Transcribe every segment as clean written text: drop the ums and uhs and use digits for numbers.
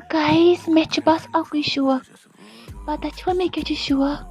Guys, meh bas aku şok. Pata çwa me ke şok.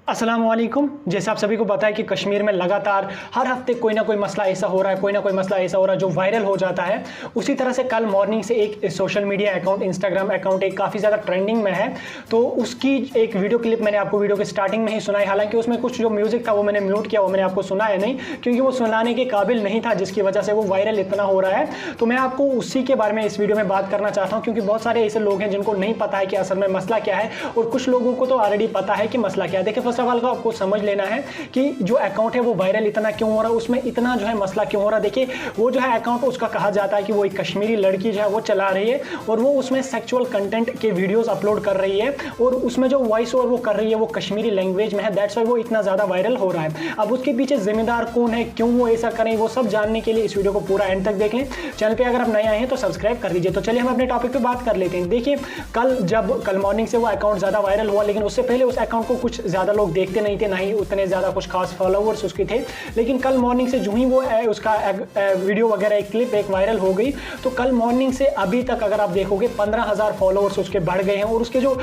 अस्सलामुअलैकुम। जैसे आप सभी को पता है कि कश्मीर में लगातार हर हफ्ते कोई ना कोई मसला ऐसा हो रहा है, कोई ना कोई मसला ऐसा हो रहा है जो वायरल हो जाता है। उसी तरह से कल मॉर्निंग से एक social media account, Instagram account एक काफ़ी ज़्यादा ट्रेंडिंग में है। तो उसकी एक वीडियो क्लिप मैंने आपको वीडियो के स्टार्टिंग में ही सुनाई। हालांकि उसमें कुछ जो म्यूज़िक था वो मैंने म्यूट किया, वो मैंने आपको सुनाया नहीं क्योंकि वो सुनाने के काबिल नहीं था, जिसकी वजह से वो वायरल इतना हो रहा है। तो मैं आपको उसी के बारे में इस वीडियो में बात करना चाहता हूँ क्योंकि बहुत सारे ऐसे लोग हैं जिनको नहीं पता है कि असल में मसला क्या है, और कुछ लोगों को तो ऑलरेडी पता है कि मसला क्या है। देखिए, फर्स्ट ऑफ ऑल को आपको समझ लेना है कि जो अकाउंट है वो वायरल इतना क्यों हो रहा है, उसमें इतना जो है मसला क्यों हो रहा है। देखिए, वो जो है अकाउंट, उसका कहा जाता है कि वो एक कश्मीरी लड़की जो है वो चला रही है और वो उसमें सेक्सुअल कंटेंट के वीडियोस अपलोड कर रही है और उसमें जो वॉइस ओवर वो कर रही है वो कश्मीरी लैंग्वेज में है। दैट्स व्हाई वो इतना ज़्यादा वायरल हो रहा है। अब उसके पीछे जिम्मेदार कौन है, क्यों वो ऐसा करें, वो सब जानने के लिए इस वीडियो को पूरा एंड तक देख लें। चैनल पर अगर आप नए आए हैं तो सब्सक्राइब कर लीजिए। तो चलिए हम अपने टॉपिक पर बात कर लेते हैं। देखिए, कल मॉर्निंग से वो अकाउंट ज़्यादा वायरल हुआ, लेकिन उससे पहले उस अकाउंट को कुछ ज़्यादा लोग देखते नहीं थे, ना ही उतने ज़्यादा कुछ खास फॉलोवर्स उसके थे। लेकिन कल मॉर्निंग से जो ही वो उसका वीडियो वगैरह एक क्लिप एक वायरल हो गई, तो कल मॉर्निंग से अभी तक अगर आप देखोगे 15,000 फॉलोवर्स उसके बढ़ गए हैं। और उसके जो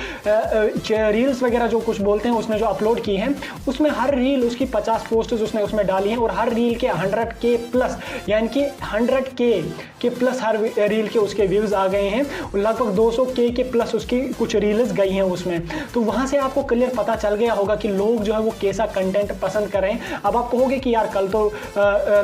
रील्स वगैरह जो कुछ बोलते हैं उसने जो अपलोड की हैं, उसमें हर रील उसकी 50 पोस्ट्स उसने उसमें डाली हैं और हर रील के 100K प्लस, यानी कि 100K के प्लस हर रील के उसके व्यूज़ आ गए हैं। लगभग 200K के प्लस उसकी कुछ रील्स गई हैं उसमें। तो वहाँ से आपको क्लियर पता चल गया होगा कि लोग जो है वो कैसा कंटेंट पसंद कर रहे हैं। अब आप कहोगे कि यार कल तो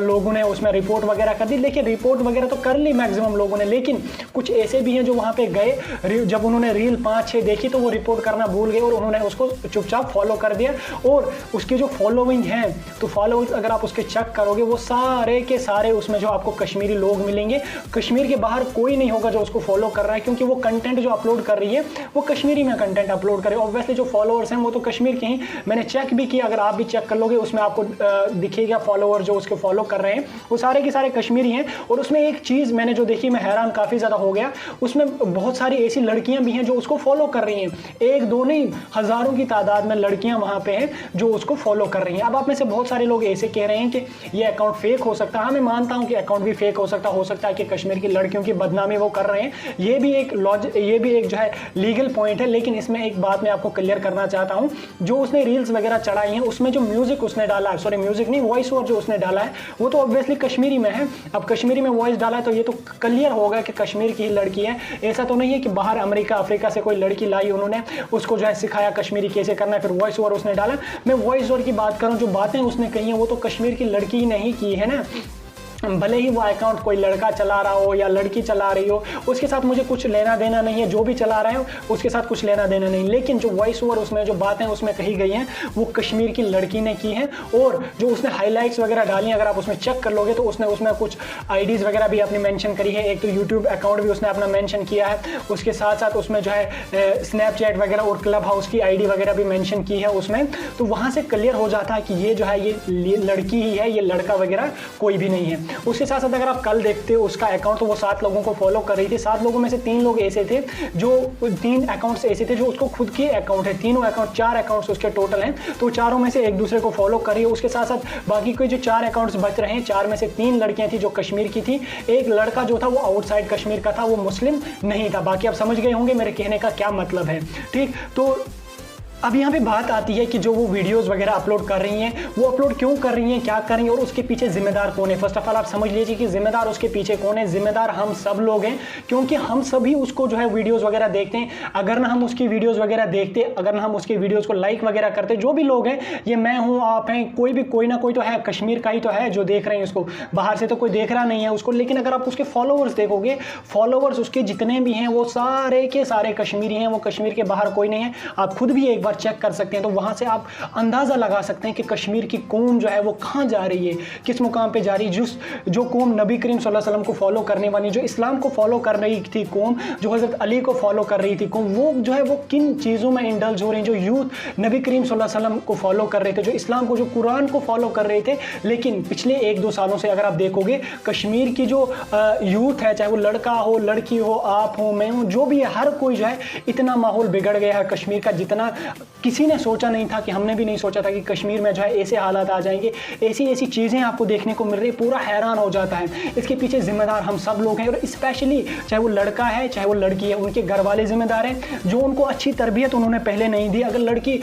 लोगों ने उसमें रिपोर्ट वगैरह कर दी। देखिए, रिपोर्ट वगैरह तो कर ली मैक्सिमम लोगों ने, लेकिन कुछ ऐसे भी हैं जो वहाँ पे गए, जब उन्होंने रील 5-6 देखी तो वो रिपोर्ट करना भूल गए और उन्होंने उसको चुपचाप फॉलो कर दिया। और उसकी जो फॉलोइंग है, तो फॉलोअर्स अगर आप उसके चेक करोगे वो सारे के सारे उसमें जो आपको कश्मीरी लोग मिलेंगे। कश्मीर के बाहर कोई नहीं होगा जो उसको फॉलो कर रहा है, क्योंकि वो कंटेंट जो अपलोड कर रही है वो कश्मीरी में कंटेंट अपलोड करे। ऑब्वियसली जो फॉलोअर्स हैं वो तो कश्मीर के ही, मैंने चेक भी किया, अगर आप भी चेक कर लोगे उसमें आपको दिखेगा फॉलोअर जो उसके फॉलो कर रहे हैं वो सारे के सारे कश्मीरी हैं। और उसमें एक चीज़ मैंने जो देखी, मैं हैरान काफ़ी ज़्यादा हो गया, उसमें बहुत सारी ऐसी लड़कियां भी हैं जो उसको फॉलो कर रही हैं। एक दो नहीं, हज़ारों की तादाद में लड़कियां वहां पे हैं जो उसको फॉलो कर रही हैं। अब आप में से बहुत सारे लोग ऐसे कह रहे हैं कि ये अकाउंट फेक हो सकता है। हाँ, मैं मानता हूं कि अकाउंट भी फेक हो सकता है कि कश्मीर की लड़कियों की बदनामी वो कर रहे हैं। ये भी एक जो है लीगल पॉइंट है। लेकिन इसमें एक बात मैं आपको क्लियर करना चाहता हूँ, जो उसने रील्स वगैरह चढ़ाई हैं उसमें जो म्यूजिक उसने डाला है, सॉरी म्यूजिक नहीं, वॉइस ओवर जो उसने डाला है वो तो ऑब्वियसली कश्मीरी में है। अब कश्मीरी में वॉइस डाला है तो ये तो क्लियर होगा कि कश्मीर की ही लड़की है। ऐसा तो नहीं है कि बाहर अमेरिका अफ्रीका से कोई लड़की लाई, उन्होंने उसको जो है सिखाया कश्मीरी कैसे करना है, फिर वॉइस ओवर उसने डाला। मैं वॉइस ओवर की बात करूं, जो बातें उसने कही हैं वो तो कश्मीर की लड़की ही नहीं की है ना। भले ही वो अकाउंट कोई लड़का चला रहा हो या लड़की चला रही हो, उसके साथ मुझे कुछ लेना देना नहीं है। जो भी चला रहे हो उसके साथ कुछ लेना देना नहीं। लेकिन जो वॉइस ओवर उसमें जो बातें उसमें कही गई हैं वो कश्मीर की लड़की ने की हैं। और जो उसने हाईलाइट्स वगैरह डाली, अगर आप उसमें चेक कर लोगे तो उसने उसमें कुछ आईडीज़ वगैरह भी अपनी मेंशन करी है। एक तो यूट्यूब अकाउंट भी उसने अपना मेंशन किया है, उसके साथ साथ उसमें जो है स्नैपचैट वगैरह और क्लब हाउस की आईडी वगैरह भी मेंशन की है उसमें। तो वहाँ से क्लियर हो जाता है कि ये जो है ये लड़की ही है, ये लड़का वगैरह कोई भी नहीं है। उसके साथ साथ अगर आप कल देखते हो उसका अकाउंट, तो वो 7 लोगों को फॉलो कर रही थी। 7 लोगों में से 3 लोग ऐसे थे जो 3 अकाउंट्स ऐसे थे जो उसको खुद के अकाउंट है। तीनों अकाउंट 4 अकाउंट्स उसके टोटल हैं, तो चारों में से एक दूसरे को फॉलो कर रही है। उसके साथ साथ बाकी कोई जो 4 अकाउंट्स बच रहे हैं, 4 में से 3 लड़कियां थी जो कश्मीर की थी, एक लड़का जो था वो आउटसाइड कश्मीर का था, वो मुस्लिम नहीं था। बाकी आप समझ गए होंगे मेरे कहने का क्या मतलब है, ठीक। तो अब यहाँ पे बात आती है कि जो वो वीडियोस वगैरह अपलोड कर रही हैं वो अपलोड क्यों कर रही हैं, क्या कर रही हैं और उसके पीछे जिम्मेदार कौन है। फर्स्ट ऑफ ऑल आप समझ लीजिए कि जिम्मेदार उसके पीछे कौन है। जिम्मेदार हम सब लोग हैं, क्योंकि हम सभी उसको जो है वीडियोस वगैरह देखते हैं। अगर ना हम उसकी वीडियोस वगैरह देखते, अगर ना हम उसकी वीडियोस को लाइक वगैरह करते, जो भी लोग हैं, ये मैं हूँ, आप हैं, कोई ना कोई तो है, कश्मीर का ही तो है जो देख रहे हैं उसको, बाहर से तो कोई देख रहा नहीं है उसको। लेकिन अगर आप उसके फॉलोअर्स देखोगे, फॉलोअर्स उसके जितने भी हैं वो सारे के सारे कश्मीरी हैं, वो कश्मीर के बाहर कोई नहीं है। आप खुद भी एक बार चेक कर सकते हैं। तो वहां से आप अंदाजा लगा सकते हैं कि कश्मीर की कौम जो है वो कहां जा रही है, किस मुकाम पे जा रही है। जो कौम नबी करीम सल्लल्लाहु अलैहि वसल्लम को फॉलो करने वाली, जो इस्लाम को फॉलो कर रही थी कौम, जो हज़रत अली को फॉलो कर रही थी कौम, वो जो है वो किन चीज़ों में इंडल्ज हो रही है। जो यूथ नबी करीम सल्लल्लाहु अलैहि वसल्लम को फॉलो कर रहे थे, जो इस्लाम को, जो कुरान को फॉलो कर रहे थे। लेकिन पिछले 1-2 सालों से अगर आप देखोगे, कश्मीर की जो यूथ है, चाहे वो लड़का हो, लड़की हो, आप हो, मैं हूँ, जो भी है, हर कोई जो है, इतना माहौल बिगड़ गया है कश्मीर का। जितना किसी ने सोचा नहीं था, कि हमने भी नहीं सोचा था कि कश्मीर में जो है ऐसे हालात आ जाएंगे, ऐसी ऐसी चीज़ें आपको देखने को मिल रही, पूरा हैरान हो जाता है। इसके पीछे जिम्मेदार हम सब लोग हैं, और स्पेशली चाहे वो लड़का है चाहे वो लड़की है, उनके घर वाले जिम्मेदार हैं, जो उनको अच्छी तरबियत उन्होंने पहले नहीं दी। अगर लड़की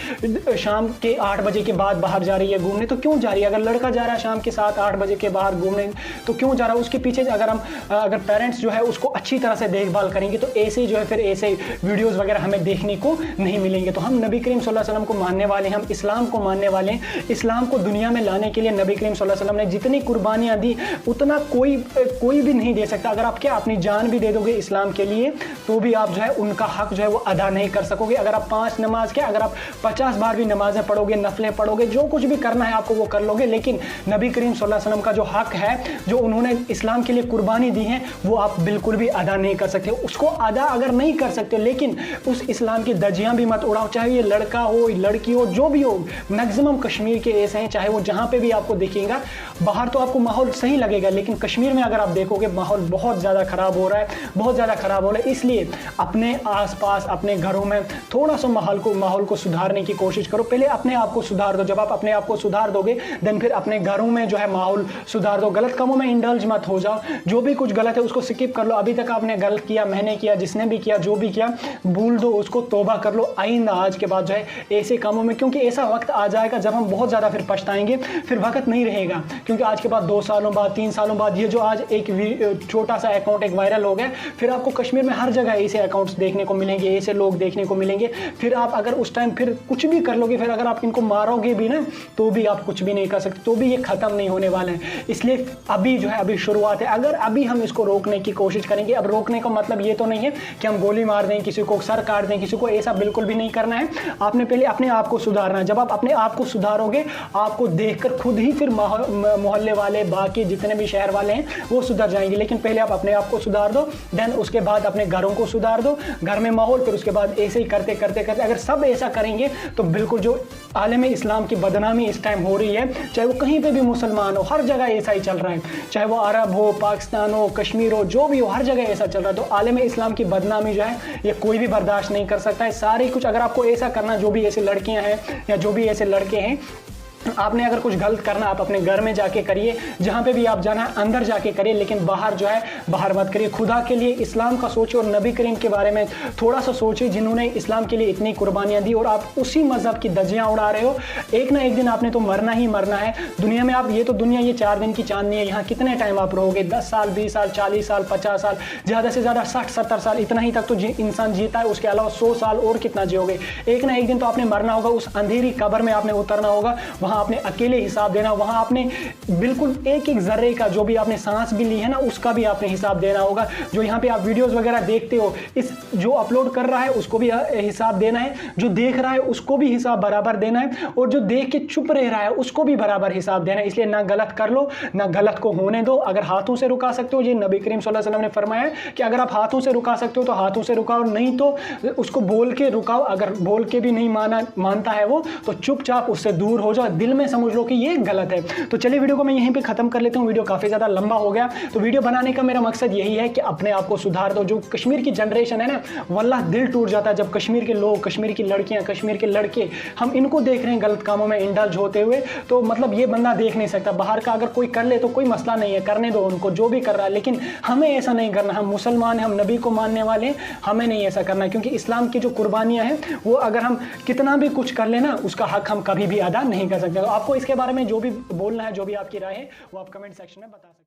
शाम के 8 बजे के बाद बाहर जा रही है घूमने तो क्यों जा रही है, अगर लड़का जा रहा है शाम के 7-8 बजे के बाहर घूमने तो क्यों जा रहा है, उसके पीछे अगर पेरेंट्स जो है उसको अच्छी तरह से देखभाल करेंगे तो ऐसे जो है फिर ऐसे वीडियोज़ वगैरह हमें देखने को नहीं मिलेंगे। तो हम नबी करीम सल्लल्लाहु अलैहि वसल्लम को मानने वाले हैं, हम इस्लाम को मानने वाले हैं। इस्लाम को दुनिया में लाने के लिए नबी करीम सल्लल्लाहु अलैहि वसल्लम ने जितनी कुर्बानियाँ दी उतना कोई भी नहीं दे सकता। अगर आप क्या अपनी जान भी दे दोगे इस्लाम के लिए तो भी आप जो है उनका हक जो है वो अदा नहीं कर सकोगे। अगर आप 5 नमाज के अगर आप 50 बार भी नमाजें पढ़ोगे, नफलें पढ़ोगे, जो कुछ भी करना है आपको वो कर लोगे, लेकिन नबी करीम सल्लल्लाहु अलैहि वसल्लम का जो हक है, जो उन्होंने इस्लाम के लिए कुर्बानी दी है, वो आप बिल्कुल भी अदा नहीं कर सकते। उसको अदा अगर नहीं कर सकते, लेकिन उस इस्लाम की धज्जियां भी मत उड़ाओ, चाहे ये लड़का हो लड़की हो जो भी हो। मैक्सिमम कश्मीर के ऐसे हैं, चाहे वो जहाँ पे भी आपको दिखेगा, बाहर तो आपको माहौल सही लगेगा, लेकिन कश्मीर में अगर आप देखोगे माहौल बहुत ज़्यादा ख़राब हो रहा है, बहुत ज़्यादा ख़राब हो रहा है। इसलिए अपने आसपास अपने घरों में थोड़ा सा माहौल को सुधारने की कोशिश करो। पहले अपने आप को सुधार दो, जब आप अपने आप को सुधार दोगे देन फिर अपने घरों में जो है माहौल सुधार दो। गलत कामों में इंडल्ज मत हो जाओ, जो भी कुछ गलत है उसको स्किप कर लो। अभी तक आपने गलत किया, मैंने किया, जिसने भी किया, जो भी किया, भूल दो उसको, तौबा कर लो। आइंदा आज के बाद जो है ऐसे कामों में, क्योंकि ऐसा वक्त आ जाएगा जब हम बहुत ज़्यादा फिर पछताएंगे, फिर वक्त नहीं रहेगा। क्योंकि आज के बाद 2 सालों बाद 3 सालों बाद ये जो आज एक छोटा सा अकाउंट एक वायरल हो गया, फिर आपको कश्मीर में हर जगह ऐसे अकाउंट्स देखने को मिलेंगे, ऐसे लोग देखने को मिलेंगे। फिर आप अगर उस टाइम फिर कुछ भी कर लोगे, फिर अगर आप इनको मारोगे भी ना तो भी आप कुछ भी नहीं कर सकते, तो भी ये ख़त्म नहीं होने वाला है। इसलिए अभी जो है अभी शुरुआत है, अगर अभी हम इसको रोकने की कोशिश करेंगे, अब रोकने का मतलब ये तो नहीं है कि हम गोली मार दें, किसी को सर काट दें, किसी को, ऐसा बिल्कुल भी नहीं करना है। आपने पहले अपने आप को सुधारना है। जब आप अपने आप को सुधारोगे, आपको देखकर खुद ही फिर मोहल्ले वाले, बाकी जितने भी शहर वाले हैं वो सुधर जाएंगे। लेकिन पहले आप अपने आप को सुधार दो, देन उसके बाद अपने घरों को सुधार दो, घर में माहौल, फिर उसके बाद ऐसे ही करते करते करते अगर सब ऐसा करेंगे तो बिल्कुल जो आलम इस्लाम की बदनामी इस टाइम हो रही है, चाहे वो कहीं पे भी मुसलमान हो, हर जगह ऐसा ही चल रहा है, चाहे वो अरब हो, पाकिस्तान हो, कश्मीर हो, जो भी हो, हर जगह ऐसा चल रहा है। तो आलम इस्लाम की बदनामी जो है ये कोई भी बर्दाश्त नहीं कर सकता है। सारी कुछ अगर आपको ऐसा करना, जो भी ऐसे लड़कियां हैं या जो भी ऐसे लड़के हैं, आपने अगर कुछ गलत करना आप अपने घर में जाके करिए, जहाँ पे भी आप जाना है अंदर जाके करिए, लेकिन बाहर जो है बाहर मत करिए। खुदा के लिए इस्लाम का सोचिए और नबी करीम के बारे में थोड़ा सा सोचिए, जिन्होंने इस्लाम के लिए इतनी कुर्बानियाँ दी, और आप उसी मज़हब की धज्जियाँ उड़ा रहे हो। एक ना एक दिन आपने तो मरना ही मरना है दुनिया में। आप ये तो दुनिया ये 4 दिन की चांदनी है, यहाँ कितने टाइम आप रहोगे? 10 साल, 20 साल, 40 साल, 50 साल, ज़्यादा से ज़्यादा 60-70 साल, इतना ही तक तो इंसान जीता है। उसके अलावा 100 साल और कितना जियोगे? एक ना एक दिन तो आपने मरना होगा, उस अंधेरी कब्र में आपने उतरना होगा, वहाँ आपने अकेले हिसाब देना, वहां आपने बिल्कुल एक एक जर्रे का, जो भी आपने सांस भी ली है ना, उसका भी आपने हिसाब देना होगा। जो यहाँ पे आप वीडियोस वगैरह देखते हो, इस जो अपलोड कर रहा है उसको भी हिसाब देना है, जो देख रहा है उसको भी हिसाब बराबर देना है, और जो देख के चुप रह रहा है उसको भी बराबर हिसाब देना है। इसलिए ना गलत कर लो, ना गलत को होने दो। अगर हाथों से रुका सकते हो, ये नबी करीम सल्लल्लाहु अलैहि वसल्लम ने फरमाया कि अगर आप हाथों से रुका सकते हो तो हाथों से रुकाओ, नहीं तो उसको बोल के रुकाओ। अगर बोल के भी नहीं मानता है वो, तो चुपचाप उससे दूर हो जाओ, दिल में समझ लो कि ये गलत है। तो चलिए वीडियो को मैं यहीं पे खत्म कर लेता हूँ। वीडियो काफ़ी ज़्यादा लंबा हो गया, तो वीडियो बनाने का मेरा मकसद यही है कि अपने आप को सुधार दो। जो कश्मीर की जनरेशन है ना, वल्लाह दिल टूट जाता है जब कश्मीर के लोग, कश्मीर की लड़कियाँ, कश्मीर के लड़के, हम इनको देख रहे हैं गलत कामों में इंडल्ज होते हुए। तो मतलब ये बंदा देख नहीं सकता। बाहर का अगर कोई कर ले तो कोई मसला नहीं है, करने दो उनको जो भी कर रहा है, लेकिन हमें ऐसा नहीं करना। हम मुसलमान हैं, हम नबी को मानने वाले हैं, हमें नहीं ऐसा करना है। क्योंकि इस्लाम की जो कुर्बानियाँ हैं वो अगर हम कितना भी कुछ कर लेना, उसका हक हम कभी भी अदा नहीं कर सकते। तो आपको इसके बारे में जो भी बोलना है, जो भी आपकी राय है, वो आप कमेंट सेक्शन में बता सकते हैं।